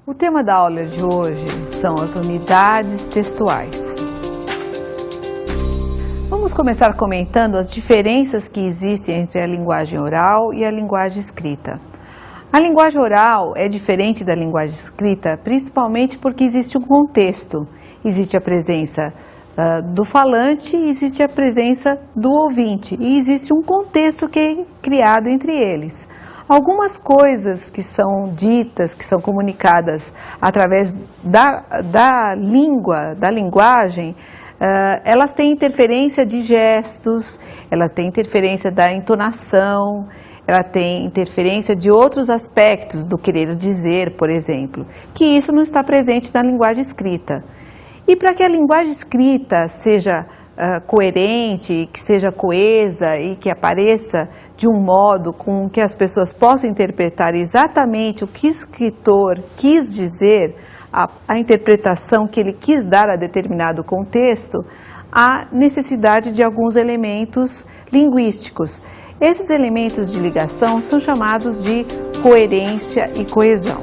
O tema da aula de hoje são as unidades textuais. Vamos começar comentando as diferenças que existem entre a linguagem oral e a linguagem escrita. A linguagem oral é diferente da linguagem escrita, principalmente porque existe um contexto. Existe a presença do falante e existe a presença do ouvinte. E existe um contexto que é criado entre eles. Algumas coisas que são ditas, que são comunicadas através da linguagem, elas têm interferência de gestos, ela tem interferência da entonação, ela tem interferência de outros aspectos do querer dizer, por exemplo, que isso não está presente na linguagem escrita. E para que a linguagem escrita seja coerente, que seja coesa e que apareça de um modo com que as pessoas possam interpretar exatamente o que o escritor quis dizer, a interpretação que ele quis dar a determinado contexto, há necessidade de alguns elementos linguísticos. Esses elementos de ligação são chamados de coerência e coesão.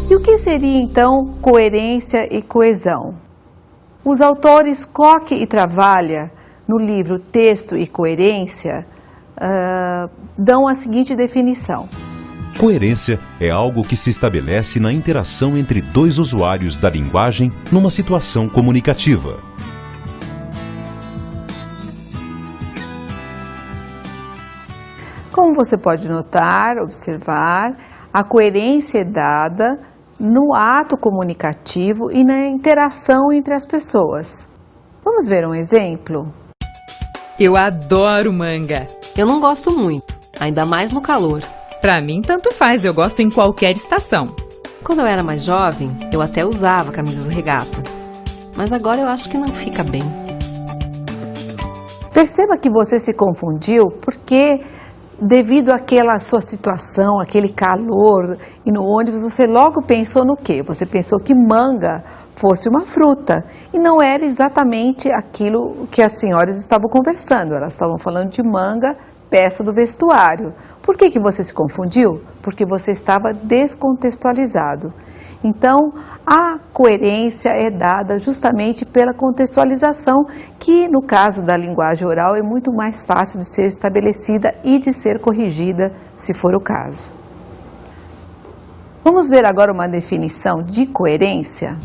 E o que seria então coerência e coesão? Os autores Koch e Travaglia, no livro Texto e Coerência, dão a seguinte definição. Coerência é algo que se estabelece na interação entre dois usuários da linguagem numa situação comunicativa. Como você pode notar, observar, a coerência é dada no ato comunicativo e na interação entre as pessoas. Vamos ver um exemplo? Eu adoro manga. Eu não gosto muito, ainda mais no calor. Pra mim, tanto faz, eu gosto em qualquer estação. Quando eu era mais jovem, eu até usava camisas regata. Mas agora eu acho que não fica bem. Perceba que você se confundiu porque, devido àquela sua situação, aquele calor, e no ônibus você logo pensou no quê? Você pensou que manga fosse uma fruta e não era exatamente aquilo que as senhoras estavam conversando. Elas estavam falando de manga, peça do vestuário. Por que você se confundiu? Porque você estava descontextualizado. Então, a coerência é dada justamente pela contextualização, que no caso da linguagem oral é muito mais fácil de ser estabelecida e de ser corrigida, se for o caso. Vamos ver agora uma definição de coerência?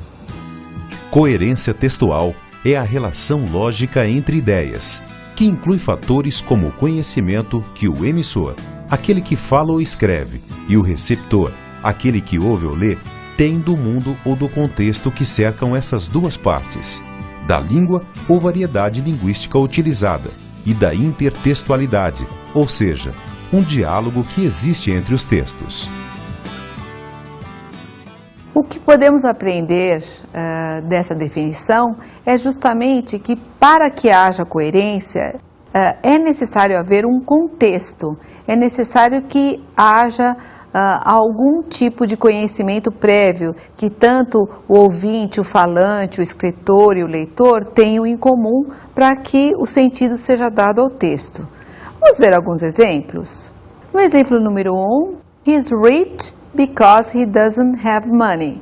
Coerência textual é a relação lógica entre ideias, que inclui fatores como o conhecimento que o emissor, aquele que fala ou escreve, e o receptor, aquele que ouve ou lê, tem do mundo ou do contexto que cercam essas duas partes, da língua ou variedade linguística utilizada, e da intertextualidade, ou seja, um diálogo que existe entre os textos. O que podemos aprender dessa definição é justamente que, para que haja coerência, é necessário haver um contexto, é necessário que haja algum tipo de conhecimento prévio que tanto o ouvinte, o falante, o escritor e o leitor tenham em comum para que o sentido seja dado ao texto. Vamos ver alguns exemplos? No exemplo número 1, he's rich because he doesn't have money.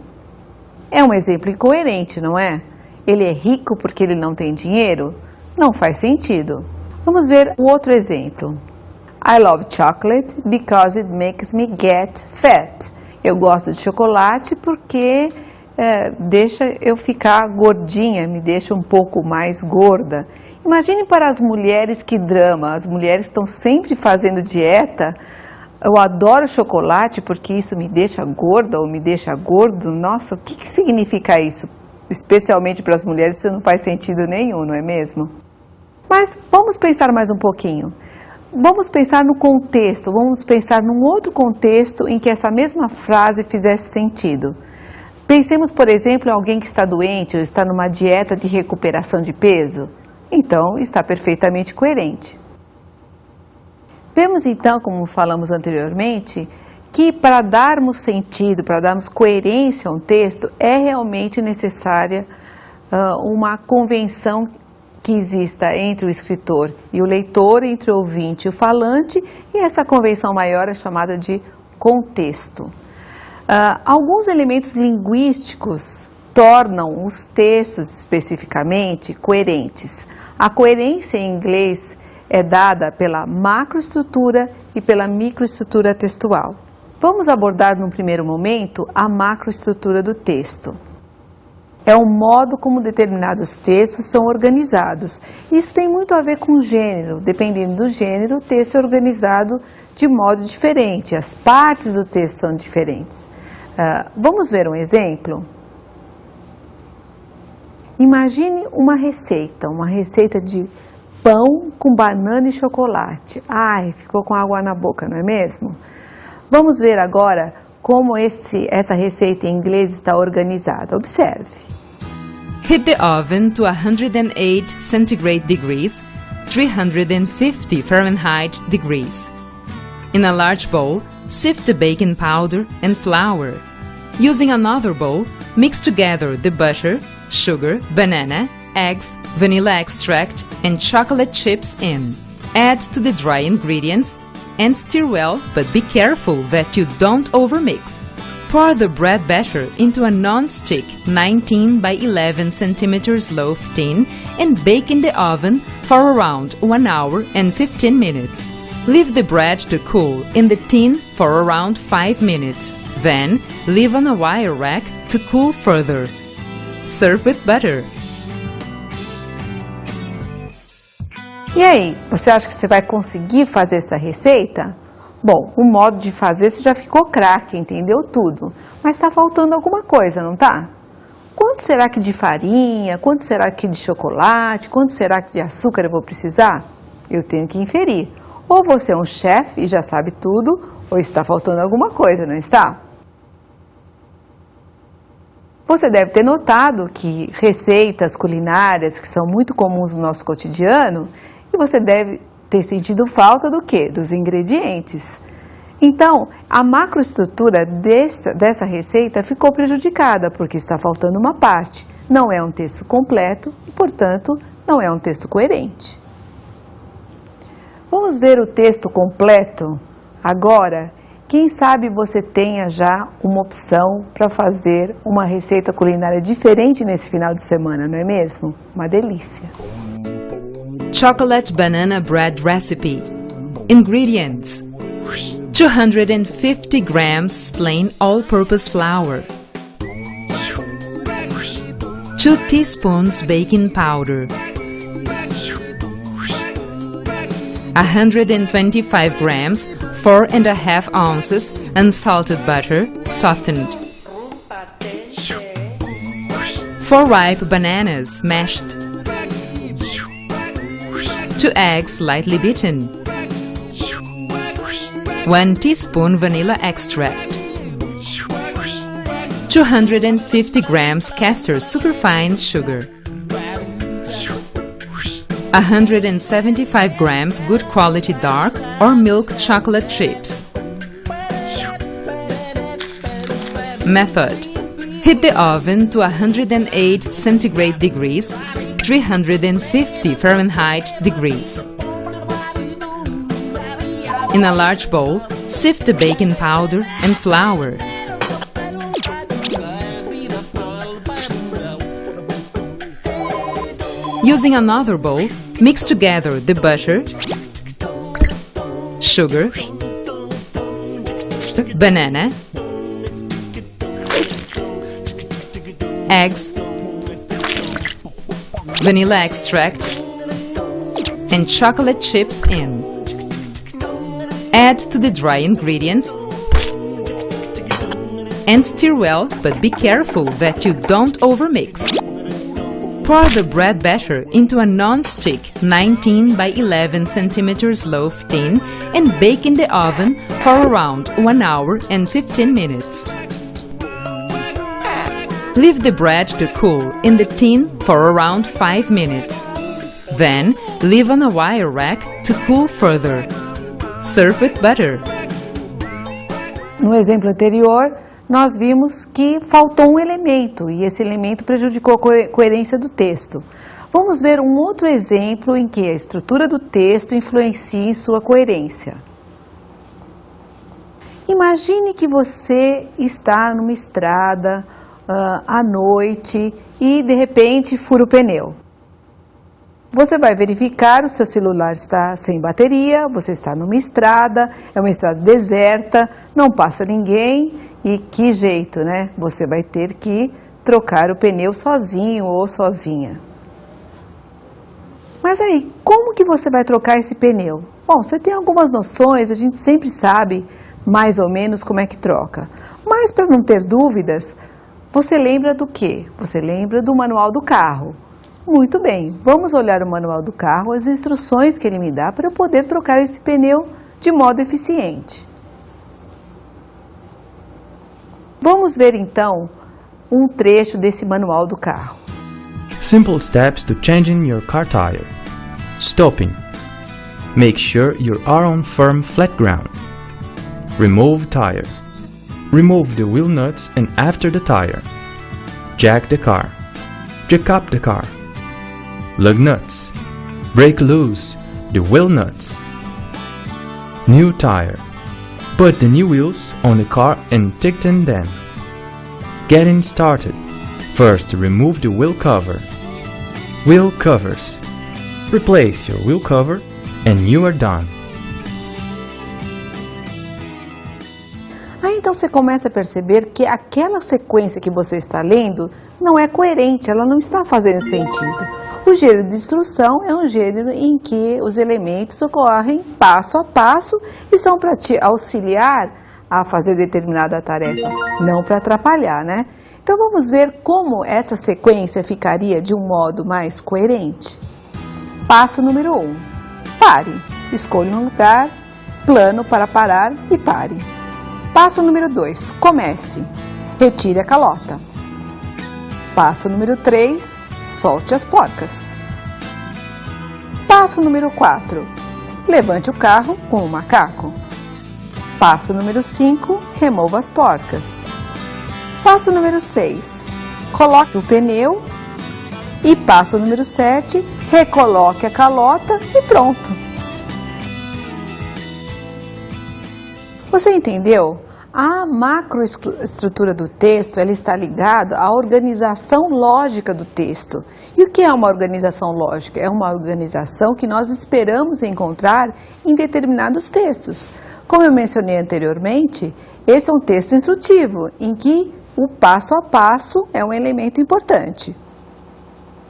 É um exemplo incoerente, não é? Ele é rico porque ele não tem dinheiro? Não faz sentido. Vamos ver o outro exemplo. I love chocolate because it makes me get fat. Eu gosto de chocolate porque deixa eu ficar gordinha, me deixa um pouco mais gorda. Imagine para as mulheres que drama, as mulheres estão sempre fazendo dieta. Eu adoro chocolate porque isso me deixa gorda ou me deixa gordo. Nossa, o que significa isso? Especialmente para as mulheres isso não faz sentido nenhum, não é mesmo? Mas vamos pensar mais um pouquinho. Vamos pensar no contexto, vamos pensar num outro contexto em que essa mesma frase fizesse sentido. Pensemos, por exemplo, em alguém que está doente ou está numa dieta de recuperação de peso. Então, está perfeitamente coerente. Vemos então, como falamos anteriormente, que para darmos sentido, para darmos coerência a um texto, é realmente necessária uma convenção que exista entre o escritor e o leitor, entre o ouvinte e o falante, e essa convenção maior é chamada de contexto. Alguns elementos linguísticos tornam os textos especificamente coerentes. A coerência em inglês é dada pela macroestrutura e pela microestrutura textual. Vamos abordar num primeiro momento a macroestrutura do texto. É o modo como determinados textos são organizados. Isso tem muito a ver com o gênero. Dependendo do gênero, o texto é organizado de modo diferente. As partes do texto são diferentes. Vamos ver um exemplo? Imagine uma receita de pão com banana e chocolate. Ai, ficou com água na boca, não é mesmo? Vamos ver agora como essa receita em inglês está organizada. Observe. Heat the oven to 108 centigrade degrees, 350 Fahrenheit degrees. In a large bowl, sift the baking powder and flour. Using another bowl, mix together the butter, sugar, banana, eggs, vanilla extract, and chocolate chips in. Add to the dry ingredients and stir well, but be careful that you don't overmix. Pour the bread batter into a non-stick 19 by 11 centimeters loaf tin and bake in the oven for around 1 hour and 15 minutes. Leave the bread to cool in the tin for around 5 minutes. Then, leave on a wire rack to cool further. Serve with butter. E aí, você acha que você vai conseguir fazer essa receita? Bom, o modo de fazer você já ficou craque, entendeu tudo. Mas está faltando alguma coisa, não tá? Quanto será que de farinha, quanto será que de chocolate, quanto será que de açúcar eu vou precisar? Eu tenho que inferir. Ou você é um chefe e já sabe tudo, ou está faltando alguma coisa, não está? Você deve ter notado que receitas culinárias que são muito comuns no nosso cotidiano, e você deve ter sentido falta do quê? Dos ingredientes. Então, a macroestrutura dessa receita ficou prejudicada, porque está faltando uma parte. Não é um texto completo e, portanto, não é um texto coerente. Vamos ver o texto completo? Agora, quem sabe você tenha já uma opção para fazer uma receita culinária diferente nesse final de semana, não é mesmo? Uma delícia! Chocolate banana bread recipe. Ingredients: 250 grams plain all-purpose flour, 2 teaspoons baking powder, 125 grams 4.5 ounces unsalted butter, softened, 4 ripe bananas mashed, 2 eggs lightly beaten, 1 teaspoon vanilla extract, 250 grams castor superfine sugar, 175 grams good quality dark or milk chocolate chips. Method: heat the oven to 108 centigrade degrees, 350 Fahrenheit degrees. In a large bowl, sift the baking powder and flour. Using another bowl, mix together the butter, sugar, banana, eggs, vanilla extract, and chocolate chips in. Add to the dry ingredients and stir well, but be careful that you don't overmix. Pour the bread batter into a non-stick 19 by 11 centimeters loaf tin and bake in the oven for around 1 hour and 15 minutes. Leave the bread to cool in the tin for around 5 minutes. Then, leave on a wire rack to cool further. Serve with butter. No exemplo anterior, nós vimos que faltou um elemento e esse elemento prejudicou a coerência do texto. Vamos ver um outro exemplo em que a estrutura do texto influencia em sua coerência. Imagine que você está numa estrada à noite e de repente fura o pneu. Você vai verificar, o seu celular está sem bateria, você está numa estrada, é uma estrada deserta, não passa ninguém e que jeito, né? Você vai ter que trocar o pneu sozinho ou sozinha. Mas aí, como que você vai trocar esse pneu? Bom, você tem algumas noções, a gente sempre sabe mais ou menos como é que troca. Mas para não ter dúvidas, você lembra do quê? Você lembra do manual do carro. Muito bem, vamos olhar o manual do carro, as instruções que ele me dá para eu poder trocar esse pneu de modo eficiente. Vamos ver então um trecho desse manual do carro. Simple steps to changing your car tire. Stopping. Make sure you are on firm flat ground. Remove tire. Remove the wheel nuts and after the tire. Jack the car. Jack up the car. Lug nuts. Break loose the wheel nuts. New tire. Put the new wheels on the car and tighten them. Getting started. First, remove the wheel cover. Wheel covers. Replace your wheel cover and you are done. Aí então você começa a perceber que aquela sequência que você está lendo não é coerente, ela não está fazendo sentido. O gênero de instrução é um gênero em que os elementos ocorrem passo a passo e são para te auxiliar a fazer determinada tarefa, não para atrapalhar, né? Então vamos ver como essa sequência ficaria de um modo mais coerente. Passo número 1. Pare. Escolha um lugar plano para parar e pare. Passo número 2. Comece. Retire a calota. Passo número 3. Solte as porcas. Passo número 4. Levante o carro com o macaco. Passo número 5. Remova as porcas. Passo número 6. Coloque o pneu. E passo número 7. Recoloque a calota e pronto. Você entendeu? A macroestrutura do texto ela está ligada à organização lógica do texto. E o que é uma organização lógica? É uma organização que nós esperamos encontrar em determinados textos. Como eu mencionei anteriormente, esse é um texto instrutivo, em que o passo a passo é um elemento importante.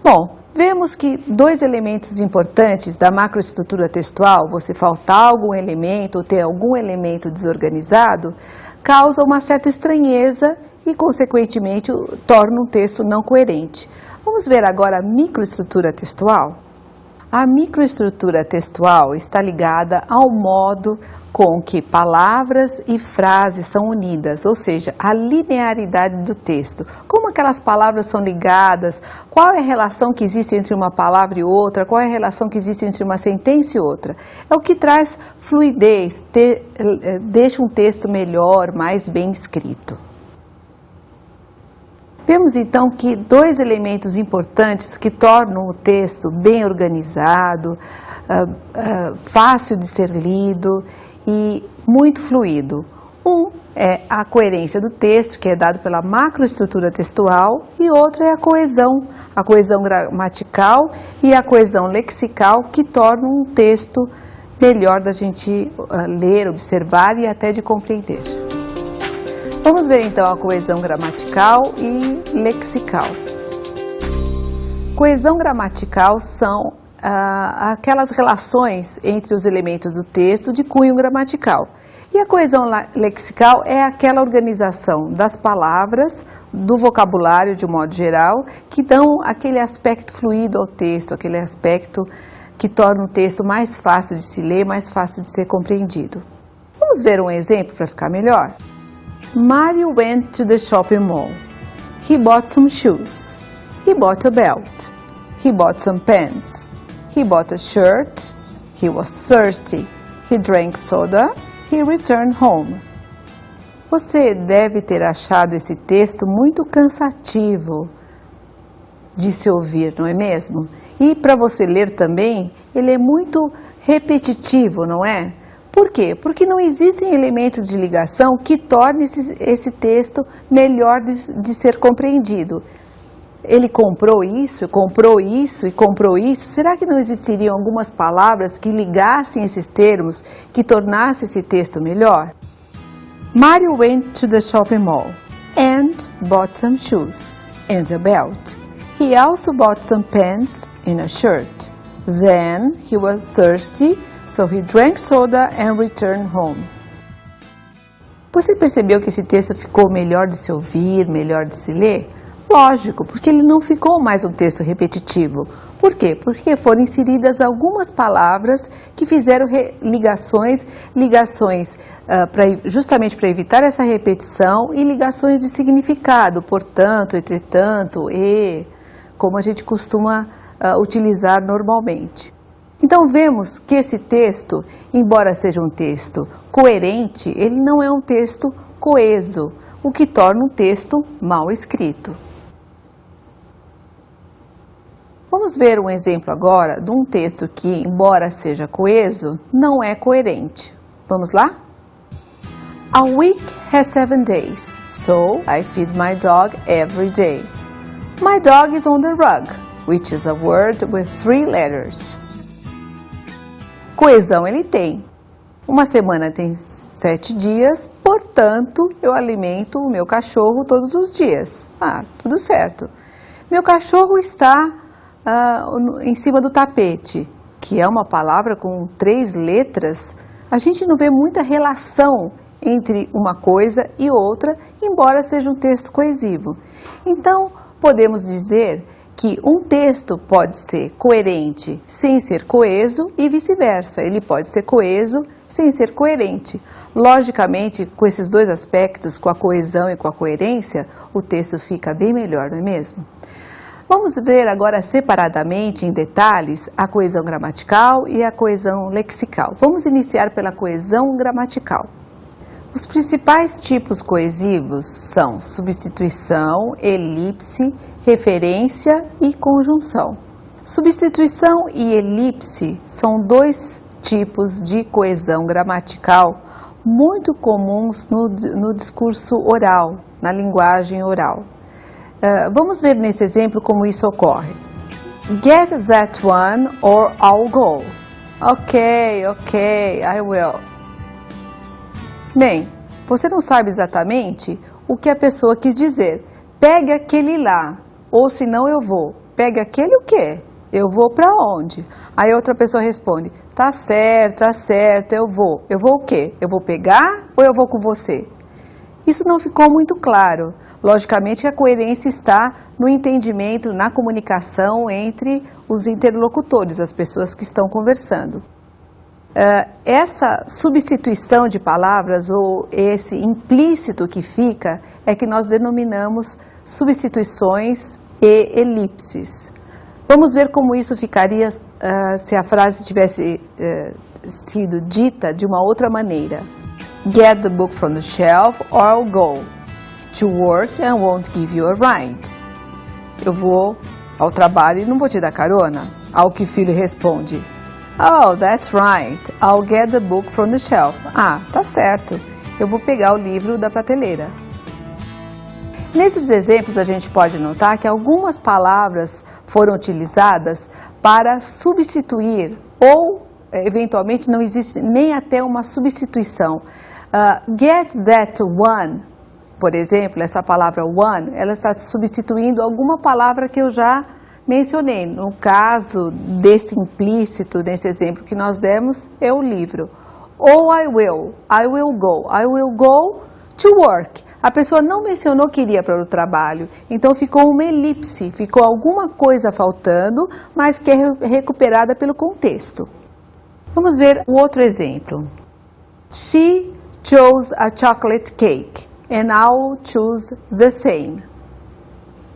Bom, vemos que dois elementos importantes da macroestrutura textual, você faltar algum elemento ou ter algum elemento desorganizado, causa uma certa estranheza e, consequentemente, torna um texto não coerente. Vamos ver agora a microestrutura textual? A microestrutura textual está ligada ao modo com que palavras e frases são unidas, ou seja, a linearidade do texto. Como aquelas palavras são ligadas, qual é a relação que existe entre uma palavra e outra, qual é a relação que existe entre uma sentença e outra. É o que traz fluidez, deixa um texto melhor, mais bem escrito. Vemos então que dois elementos importantes que tornam o texto bem organizado, fácil de ser lido e muito fluido. Um é a coerência do texto, que é dado pela macroestrutura textual, e outro é a coesão gramatical e a coesão lexical, que tornam um texto melhor da gente ler, observar e até de compreender. Vamos ver então a coesão gramatical e lexical. Coesão gramatical são aquelas relações entre os elementos do texto de cunho gramatical. E a coesão lexical é aquela organização das palavras, do vocabulário de um modo geral, que dão aquele aspecto fluido ao texto, aquele aspecto que torna o texto mais fácil de se ler, mais fácil de ser compreendido. Vamos ver um exemplo para ficar melhor? Mario went to the shopping mall. He bought some shoes. He bought a belt. He bought some pants. He bought a shirt. He was thirsty. He drank soda. He returned home. Você deve ter achado esse texto muito cansativo de se ouvir, não é mesmo? E para você ler também, ele é muito repetitivo, não é? Por quê? Porque não existem elementos de ligação que tornem esse texto melhor de ser compreendido. Ele comprou isso e comprou isso. Será que não existiriam algumas palavras que ligassem esses termos, que tornassem esse texto melhor? Mario went to the shopping mall and bought some shoes and a belt. He also bought some pants and a shirt. Then he was thirsty, so he drank soda and returned home. Você percebeu que esse texto ficou melhor de se ouvir, melhor de se ler? Lógico, porque ele não ficou mais um texto repetitivo. Por quê? Porque foram inseridas algumas palavras que fizeram ligações justamente para evitar essa repetição e ligações de significado, portanto, entretanto, e, como a gente costuma utilizar normalmente. Então vemos que esse texto, embora seja um texto coerente, ele não é um texto coeso, o que torna um texto mal escrito. Vamos ver um exemplo agora de um texto que, embora seja coeso, não é coerente. Vamos lá? A week has 7 days, so I feed my dog every day. My dog is on the rug, which is a word with 3 letters. Coesão ele tem. Uma semana tem 7 dias, portanto, eu alimento o meu cachorro todos os dias. Ah, tudo certo. Meu cachorro está em cima do tapete, que é uma palavra com 3 letras. A gente não vê muita relação entre uma coisa e outra, embora seja um texto coesivo. Então, podemos dizer que um texto pode ser coerente sem ser coeso e vice-versa. Ele pode ser coeso sem ser coerente. Logicamente, com esses dois aspectos, com a coesão e com a coerência, o texto fica bem melhor, não é mesmo? Vamos ver agora separadamente, em detalhes, a coesão gramatical e a coesão lexical. Vamos iniciar pela coesão gramatical. Os principais tipos coesivos são substituição, elipse, referência e conjunção. Substituição e elipse são 2 tipos de coesão gramatical muito comuns no discurso oral, na linguagem oral. Vamos ver nesse exemplo como isso ocorre. Get that one or I'll go. Ok, I will. Bem, você não sabe exatamente o que a pessoa quis dizer. Pegue aquele lá, ou senão eu vou. Pegue aquele o quê? Eu vou para onde? Aí outra pessoa responde, tá certo, eu vou. Eu vou o quê? Eu vou pegar ou eu vou com você? Isso não ficou muito claro. Logicamente, a coerência está no entendimento, na comunicação entre os interlocutores, as pessoas que estão conversando. Essa substituição de palavras, ou esse implícito que fica, é que nós denominamos substituições e elipses. Vamos ver como isso ficaria se a frase tivesse sido dita de uma outra maneira. Get the book from the shelf or I'll go to work and won't give you a ride. Eu vou ao trabalho e não vou te dar carona. Ao que o filho responde, oh, that's right, I'll get the book from the shelf. Ah, tá certo, eu vou pegar o livro da prateleira. Nesses exemplos a gente pode notar que algumas palavras foram utilizadas para substituir ou eventualmente não existe nem até uma substituição. Get that one, por exemplo, essa palavra one, ela está substituindo alguma palavra que eu já mencionei. No caso desse implícito, nesse exemplo que nós demos, é o livro. Ou I will go to work. A pessoa não mencionou que iria para o trabalho, então ficou uma elipse, ficou alguma coisa faltando, mas que é recuperada pelo contexto. Vamos ver o outro exemplo. She chose a chocolate cake and I'll choose the same.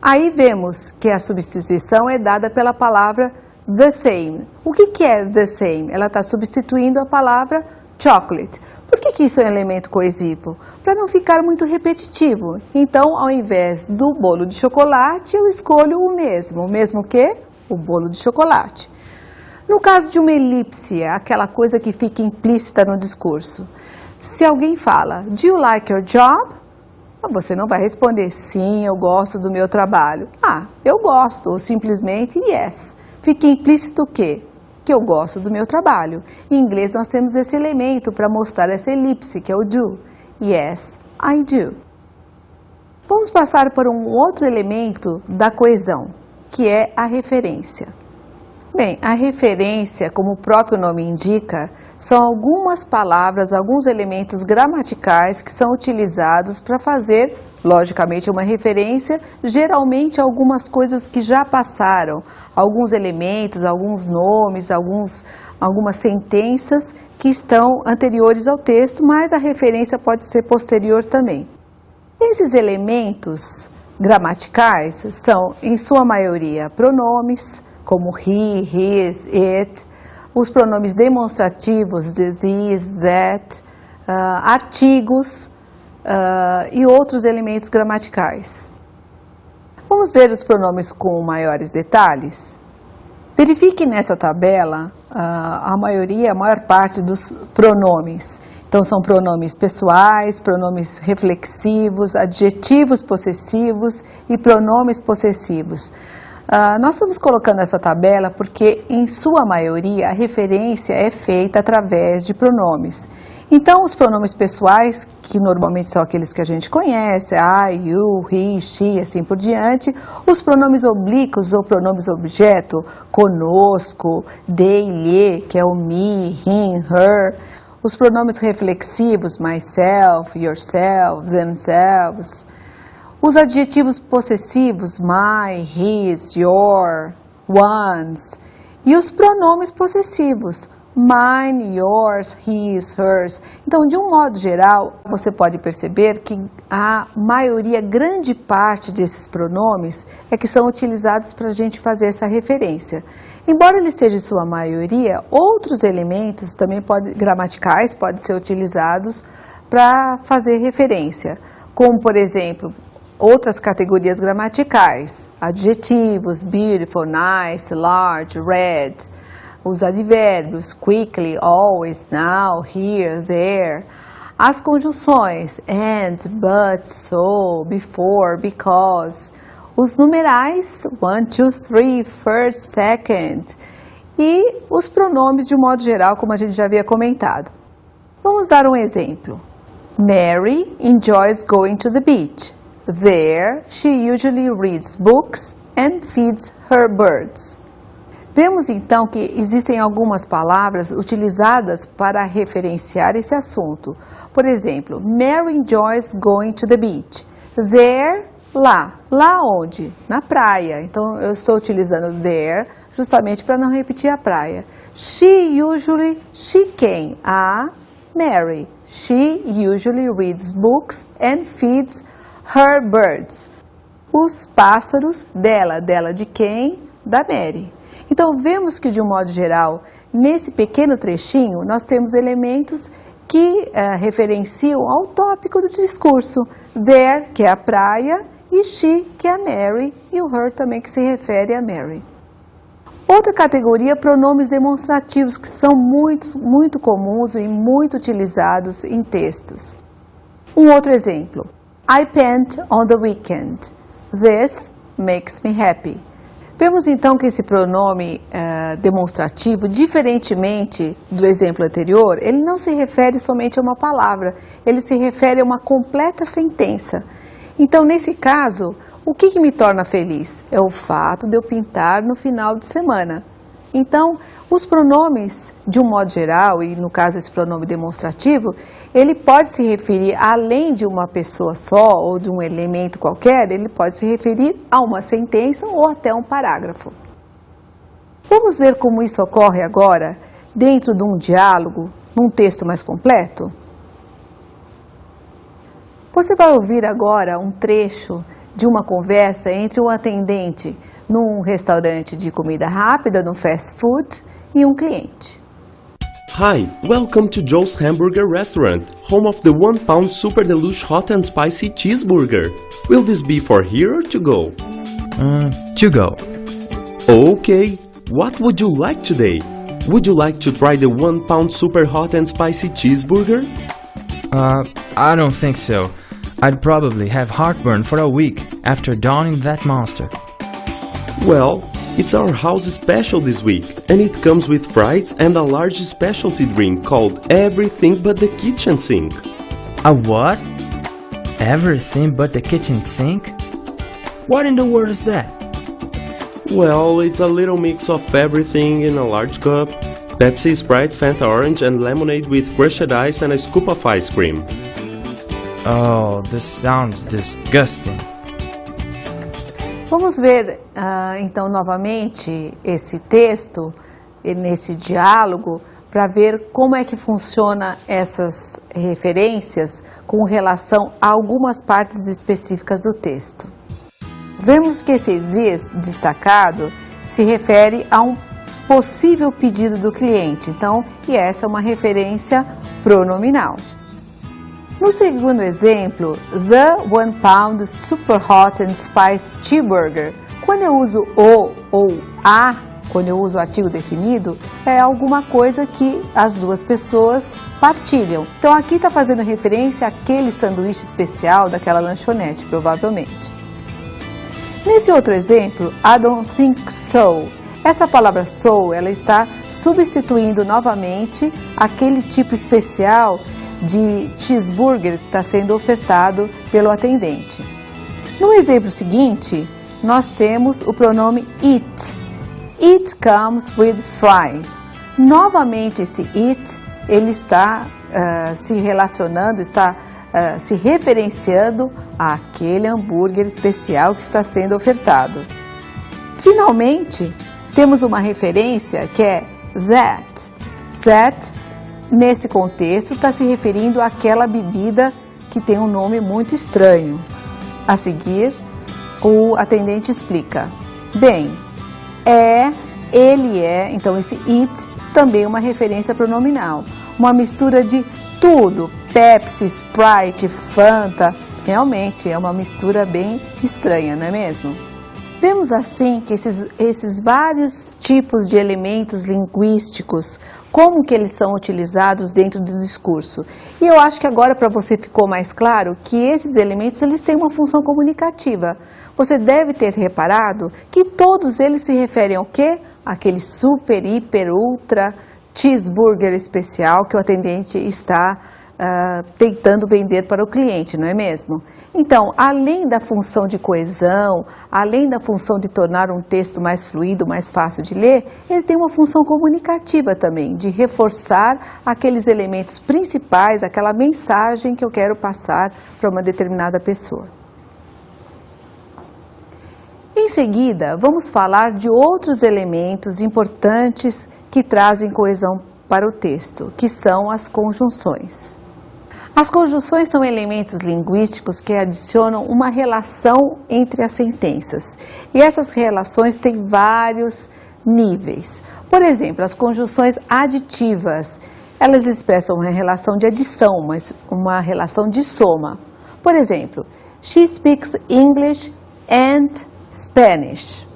Aí vemos que a substituição é dada pela palavra the same. O que é the same? Ela está substituindo a palavra chocolate. Por que isso é um elemento coesivo? Para não ficar muito repetitivo. Então, ao invés do bolo de chocolate, eu escolho o mesmo. O mesmo que? O bolo de chocolate. No caso de uma elipse, aquela coisa que fica implícita no discurso, se alguém fala, do you like your job? Você não vai responder, sim, eu gosto do meu trabalho. Eu gosto, ou simplesmente yes. Fica implícito o quê? Que eu gosto do meu trabalho. Em inglês nós temos esse elemento para mostrar essa elipse, que é o do. Yes, I do. Vamos passar por um outro elemento da coesão, que é a referência. Bem, a referência, como o próprio nome indica, são algumas palavras, alguns elementos gramaticais que são utilizados para fazer, logicamente, uma referência, geralmente a algumas coisas que já passaram, alguns elementos, alguns nomes, algumas sentenças que estão anteriores ao texto, mas a referência pode ser posterior também. Esses elementos gramaticais são, em sua maioria, pronomes, como he, his, it, os pronomes demonstrativos de this, that, artigos e outros elementos gramaticais. Vamos ver os pronomes com maiores detalhes? Verifique nessa tabela a maior parte dos pronomes. Então, são pronomes pessoais, pronomes reflexivos, adjetivos possessivos e pronomes possessivos. Nós estamos colocando essa tabela porque, em sua maioria, a referência é feita através de pronomes. Então, os pronomes pessoais, que normalmente são aqueles que a gente conhece, I, you, he, she, assim por diante, os pronomes oblíquos ou pronomes objeto, conosco, they, lhe, que é o me, him, her, os pronomes reflexivos, myself, yourself, themselves, os adjetivos possessivos, my, his, your, one's, e os pronomes possessivos, mine, yours, his, hers. Então, de um modo geral, você pode perceber que a maioria, grande parte desses pronomes é que são utilizados para a gente fazer essa referência. Embora ele seja em sua maioria, outros elementos também gramaticais podem ser utilizados para fazer referência, como, por exemplo, outras categorias gramaticais, adjetivos, beautiful, nice, large, red, os advérbios, quickly, always, now, here, there, as conjunções, and, but, so, before, because, os numerais, 1, 2, 3, first, second, e os pronomes de um modo geral, como a gente já havia comentado. Vamos dar um exemplo. Mary enjoys going to the beach. There, she usually reads books and feeds her birds. Vemos então que existem algumas palavras utilizadas para referenciar esse assunto. Por exemplo, Mary enjoys going to the beach. There, lá. Lá onde? Na praia. Então, eu estou utilizando there justamente para não repetir a praia. She quem? A Mary. She usually reads books and feeds her birds. Os pássaros dela. Dela de quem? Da Mary. Então, vemos que, de um modo geral, nesse pequeno trechinho, nós temos elementos que referenciam ao tópico do discurso. There, que é a praia, e she, que é a Mary, e o her também, que se refere a Mary. Outra categoria, pronomes demonstrativos, que são muito comuns e muito utilizados em textos. Um outro exemplo. I paint on the weekend. This makes me happy. Vemos então que esse pronome demonstrativo, diferentemente do exemplo anterior, ele não se refere somente a uma palavra, ele se refere a uma completa sentença. Então, nesse caso, o que me torna feliz? É o fato de eu pintar no final de semana. Então, os pronomes, de um modo geral, e no caso esse pronome demonstrativo, ele pode se referir, além de uma pessoa só ou de um elemento qualquer, ele pode se referir a uma sentença ou até um parágrafo. Vamos ver como isso ocorre agora dentro de um diálogo, num texto mais completo? Você vai ouvir agora um trecho de uma conversa entre um atendente num restaurante de comida rápida, no fast food, e um cliente. Hi, welcome to Joe's Hamburger Restaurant, home of the 1 pound super deluxe hot and spicy cheeseburger. Will this be for here or to go? To go. Okay, what would you like today? Would you like to try the 1 pound super hot and spicy cheeseburger? I don't think so. I'd probably have heartburn for a week after donning that monster. Well, it's our house special this week, and it comes with fries and a large specialty drink called Everything But the Kitchen Sink. A what? Everything but the kitchen sink? What in the world is that? Well, it's a little mix of everything in a large cup. Pepsi, Sprite, Fanta Orange and lemonade with crushed ice and a scoop of ice cream. Oh, this sounds disgusting. Vamos ver, então, novamente esse texto, nesse diálogo, para ver como é que funciona essas referências com relação a algumas partes específicas do texto. Vemos que esse this destacado se refere a um possível pedido do cliente, então, e essa é uma referência pronominal. No segundo exemplo, the 1 pound super hot and spicy cheeseburger, quando eu uso o ou a, quando eu uso o artigo definido, é alguma coisa que as duas pessoas partilham. Então aqui está fazendo referência àquele sanduíche especial daquela lanchonete, provavelmente. Nesse outro exemplo, I don't think so. Essa palavra so, ela está substituindo novamente aquele tipo especial de cheeseburger que está sendo ofertado pelo atendente. No exemplo seguinte, nós temos o pronome it. It comes with fries. Novamente esse it, ele está se relacionando, está se referenciando àquele hambúrguer especial que está sendo ofertado. Finalmente, temos uma referência que é that. That, nesse contexto, está se referindo àquela bebida que tem um nome muito estranho. A seguir, o atendente explica. Bem, ele é, então esse it também é uma referência pronominal. Uma mistura de tudo, Pepsi, Sprite, Fanta, realmente é uma mistura bem estranha, não é mesmo? Vemos assim que esses vários tipos de elementos linguísticos, como que eles são utilizados dentro do discurso. E eu acho que agora para você ficou mais claro que esses elementos eles têm uma função comunicativa. Você deve ter reparado que todos eles se referem ao quê? Aquele super, hiper, ultra cheeseburger especial que o atendente está tentando vender para o cliente, não é mesmo? Então, além da função de coesão, além da função de tornar um texto mais fluido, mais fácil de ler, ele tem uma função comunicativa também, de reforçar aqueles elementos principais, aquela mensagem que eu quero passar para uma determinada pessoa. Em seguida, vamos falar de outros elementos importantes que trazem coesão para o texto, que são as conjunções. As conjunções são elementos linguísticos que adicionam uma relação entre as sentenças. E essas relações têm vários níveis. Por exemplo, as conjunções aditivas, elas expressam uma relação de adição, mas uma relação de soma. Por exemplo, she speaks English and Spanish.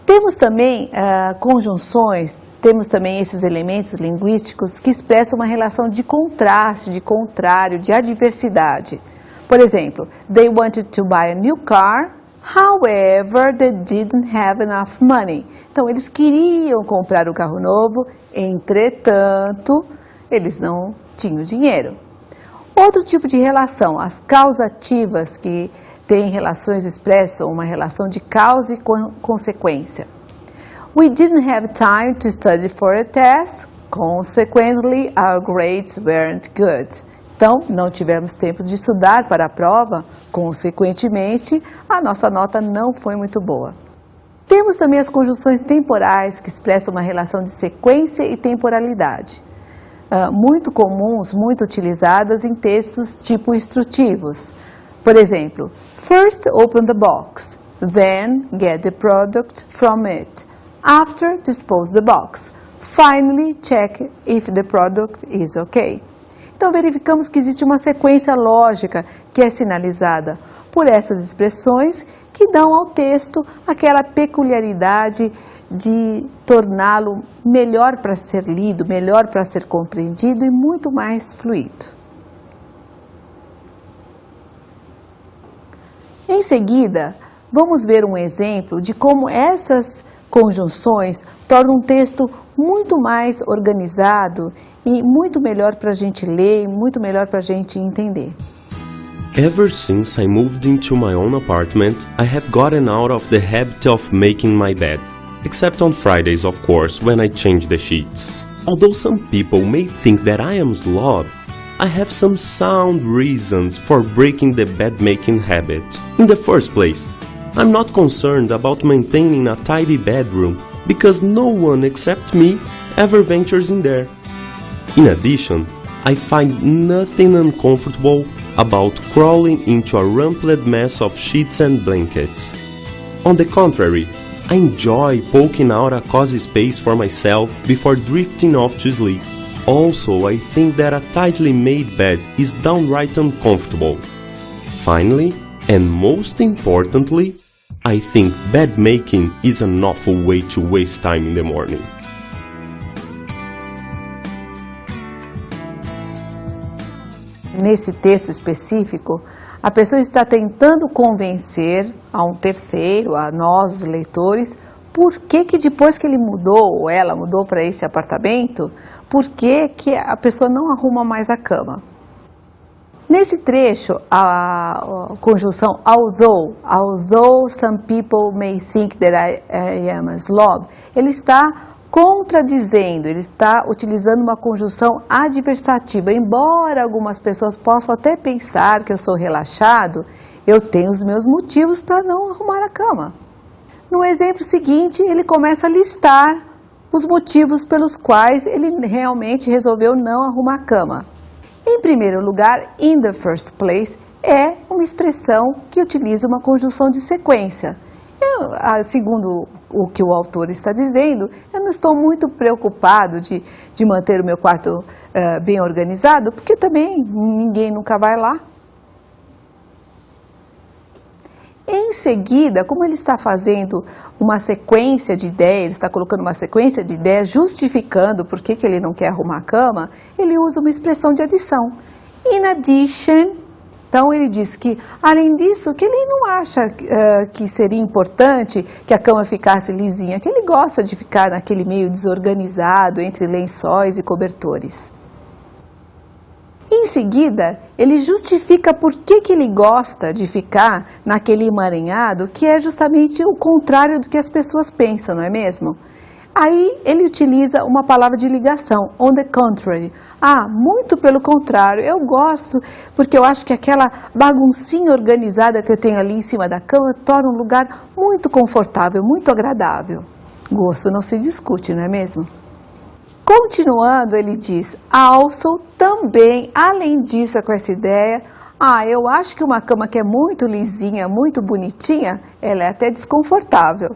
Temos também conjunções, temos também esses elementos linguísticos que expressam uma relação de contraste, de contrário, de adversidade. Por exemplo, they wanted to buy a new car, however, they didn't have enough money. Então, eles queriam comprar um carro novo, entretanto, eles não tinham dinheiro. Outro tipo de relação, as causativas, que têm relações expressam uma relação de causa e consequência. We didn't have time to study for a test, consequently our grades weren't good. Então, não tivemos tempo de estudar para a prova, consequentemente, a nossa nota não foi muito boa. Temos também as conjunções temporais, que expressam uma relação de sequência e temporalidade. Muito comuns, muito utilizadas em textos tipo instrutivos. Por exemplo, first open the box, then get the product from it. After, dispose the box. Finally, check if the product is okay. Então, verificamos que existe uma sequência lógica que é sinalizada por essas expressões que dão ao texto aquela peculiaridade de torná-lo melhor para ser lido, melhor para ser compreendido e muito mais fluido. Em seguida, vamos ver um exemplo de como essas conjunções tornam um texto muito mais organizado e muito melhor para a gente ler, muito melhor para a gente entender. Ever since I moved into my own apartment, I have gotten out of the habit of making my bed. Except on Fridays, of course, when I change the sheets. Although some people may think that I am slob, I have some sound reasons for breaking the bed-making habit. In the first place, I'm not concerned about maintaining a tidy bedroom because no one except me ever ventures in there. In addition, I find nothing uncomfortable about crawling into a rumpled mess of sheets and blankets. On the contrary, I enjoy poking out a cozy space for myself before drifting off to sleep. Also, I think that a tightly made bed is downright uncomfortable. Finally, and most importantly, I think bed making is an awful way to waste time in the morning. Nesse texto específico, a pessoa está tentando convencer a um terceiro, a nós, os leitores, por que depois que ele mudou, ou ela mudou para esse apartamento, por que a pessoa não arruma mais a cama. Nesse trecho, a conjunção although some people may think that I am a slob, ele está contradizendo, ele está utilizando uma conjunção adversativa. Embora algumas pessoas possam até pensar que eu sou relaxado, eu tenho os meus motivos para não arrumar a cama. No exemplo seguinte, ele começa a listar os motivos pelos quais ele realmente resolveu não arrumar a cama. Em primeiro lugar, in the first place é uma expressão que utiliza uma conjunção de sequência. Segundo o que o autor está dizendo, eu não estou muito preocupado de manter o meu quarto bem organizado, porque também ninguém nunca vai lá. Em seguida, como ele está fazendo uma sequência de ideias, ele está colocando uma sequência de ideias justificando por que ele não quer arrumar a cama, ele usa uma expressão de adição. In addition, então ele diz que, além disso, que ele não acha que seria importante que a cama ficasse lisinha, que ele gosta de ficar naquele meio desorganizado entre lençóis e cobertores. Em seguida, ele justifica por que ele gosta de ficar naquele emaranhado, que é justamente o contrário do que as pessoas pensam, não é mesmo? Aí ele utiliza uma palavra de ligação, on the contrary. Muito pelo contrário, eu gosto porque eu acho que aquela baguncinha organizada que eu tenho ali em cima da cama torna um lugar muito confortável, muito agradável. Gosto não se discute, não é mesmo? Continuando, ele diz, also, também, além disso, com essa ideia, eu acho que uma cama que é muito lisinha, muito bonitinha, ela é até desconfortável.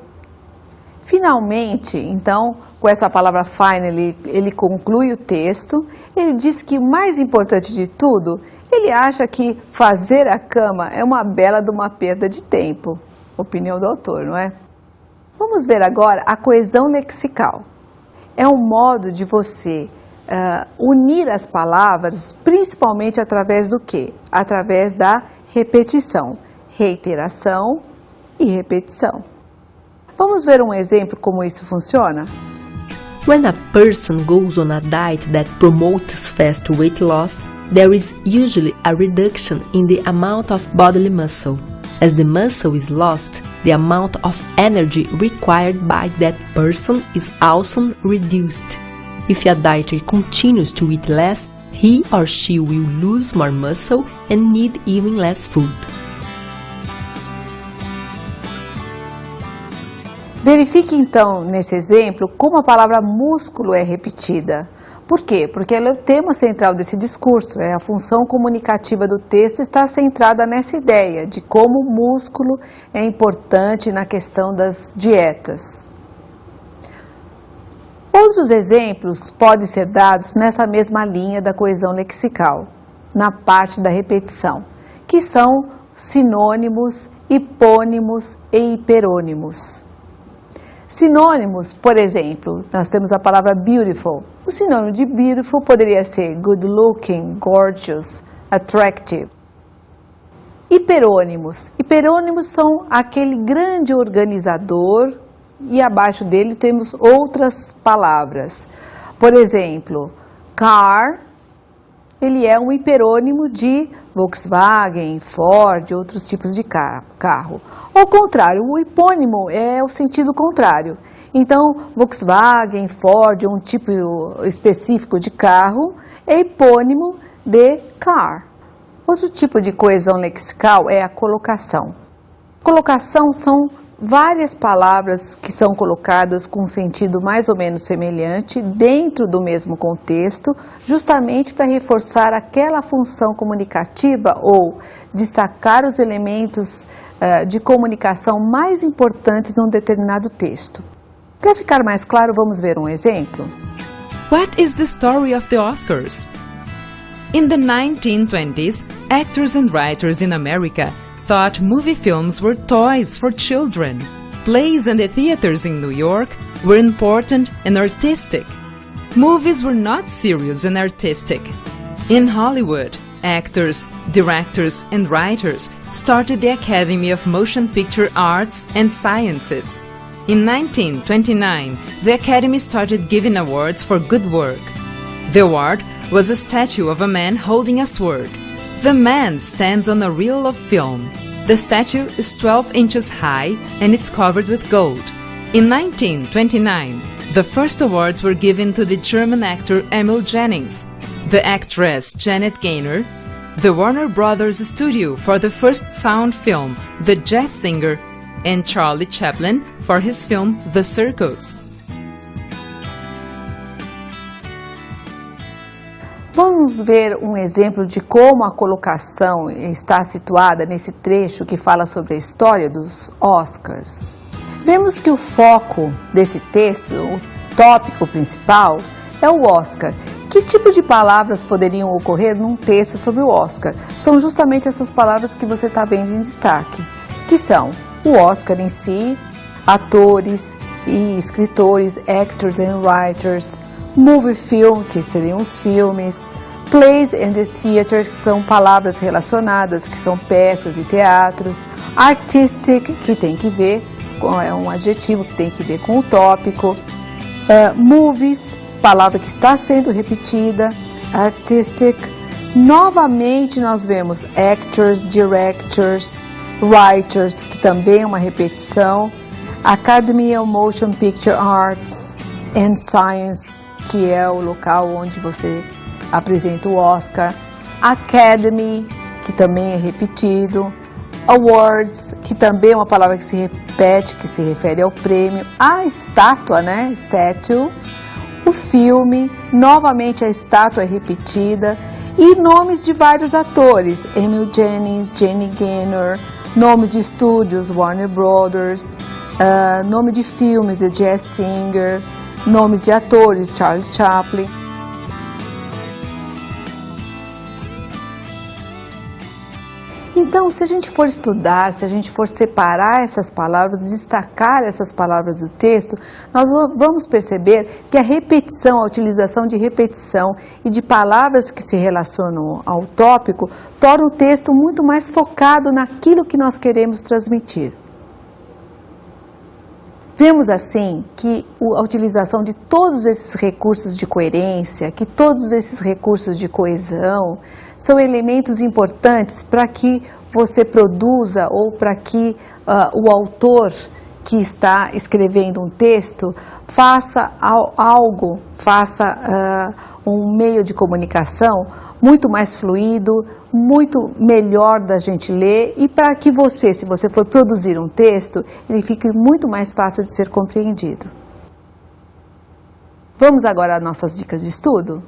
Finalmente, então, com essa palavra finally, ele conclui o texto, ele diz que o mais importante de tudo, ele acha que fazer a cama é uma bela de uma perda de tempo. Opinião do autor, não é? Vamos ver agora a coesão lexical. É um modo de você unir as palavras, principalmente através do quê? Através da repetição, reiteração e repetição. Vamos ver um exemplo como isso funciona? When a person goes on a diet that promotes fast weight loss, there is usually a reduction in the amount of bodily muscle. As the muscle is lost, the amount of energy required by that person is also reduced. If a dieter continues to eat less, he or she will lose more muscle and need even less food. Verifique então nesse exemplo como a palavra músculo é repetida. Por quê? Porque ela é o tema central desse discurso, a função comunicativa do texto está centrada nessa ideia de como o músculo é importante na questão das dietas. Outros exemplos podem ser dados nessa mesma linha da coesão lexical, na parte da repetição, que são sinônimos, hipônimos e hiperônimos. Sinônimos, por exemplo, nós temos a palavra beautiful. O sinônimo de beautiful poderia ser good looking, gorgeous, attractive. Hiperônimos. Hiperônimos são aquele grande organizador e abaixo dele temos outras palavras. Por exemplo, car, ele é um hiperônimo de Volkswagen, Ford, outros tipos de carro. Ao contrário, o hipônimo é o sentido contrário. Então, Volkswagen, Ford, um tipo específico de carro, é hipônimo de car. Outro tipo de coesão lexical é a colocação. Colocação são várias palavras que são colocadas com um sentido mais ou menos semelhante dentro do mesmo contexto, justamente para reforçar aquela função comunicativa ou destacar os elementos de comunicação mais importantes num determinado texto. Para ficar mais claro, vamos ver um exemplo. What is the story of the Oscars? In the 1920s, actors and writers in America thought movie films were toys for children. Plays and the theaters in New York were important and artistic. Movies were not serious and artistic. In Hollywood, actors, directors, and writers started the Academy of Motion Picture Arts and Sciences. In 1929, the Academy started giving awards for good work. The award was a statue of a man holding a sword. The man stands on a reel of film. The statue is 12 inches high and it's covered with gold. In 1929, the first awards were given to the German actor Emil Jannings, the actress Janet Gaynor, the Warner Brothers studio for the first sound film, The Jazz Singer, and Charlie Chaplin for his film The Circus. Vamos ver um exemplo de como a colocação está situada nesse trecho que fala sobre a história dos Oscars. Vemos que o foco desse texto, o tópico principal, é o Oscar. Que tipo de palavras poderiam ocorrer num texto sobre o Oscar? São justamente essas palavras que você está vendo em destaque, que são o Oscar em si, atores e escritores, actors and writers, movie film, que seriam os filmes, plays and the theaters, que são palavras relacionadas, que são peças e teatros, artistic, que tem que ver, é um adjetivo que tem que ver com o tópico, movies, palavra que está sendo repetida, artistic. Novamente nós vemos actors, directors, writers, que também é uma repetição, Academy of Motion Picture Arts and Science, que é o local onde você apresenta o Oscar, Academy, que também é repetido, Awards, que também é uma palavra que se repete, que se refere ao prêmio, a estátua, né, statue, o filme, novamente a estátua é repetida, e nomes de vários atores, Emil Jannings, Jane Gaynor, nomes de estúdios, Warner Brothers, nome de filmes, The Jazz Singer, nomes de atores, Charlie Chaplin. Então, se a gente for estudar, se a gente for separar essas palavras, destacar essas palavras do texto, nós vamos perceber que a repetição, a utilização de repetição e de palavras que se relacionam ao tópico, torna o texto muito mais focado naquilo que nós queremos transmitir. Vemos assim que a utilização de todos esses recursos de coerência, que todos esses recursos de coesão, são elementos importantes para que você produza ou para que o autor que está escrevendo um texto faça algo, faça um meio de comunicação muito mais fluido, muito melhor da gente ler e para que você, se você for produzir um texto, ele fique muito mais fácil de ser compreendido. Vamos agora às nossas dicas de estudo?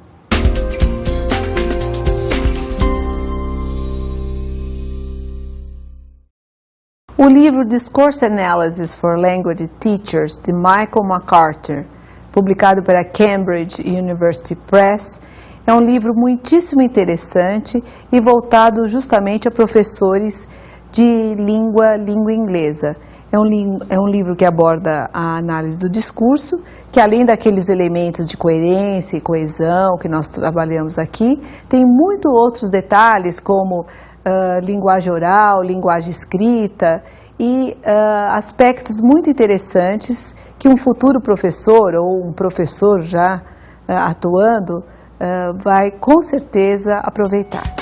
O livro Discourse Analysis for Language Teachers, de Michael MacArthur, publicado pela Cambridge University Press, é um livro muitíssimo interessante e voltado justamente a professores de língua inglesa. É um livro que aborda a análise do discurso, que além daqueles elementos de coerência e coesão que nós trabalhamos aqui, tem muitos outros detalhes como linguagem oral, linguagem escrita e aspectos muito interessantes que um futuro professor ou um professor já atuando vai com certeza aproveitar.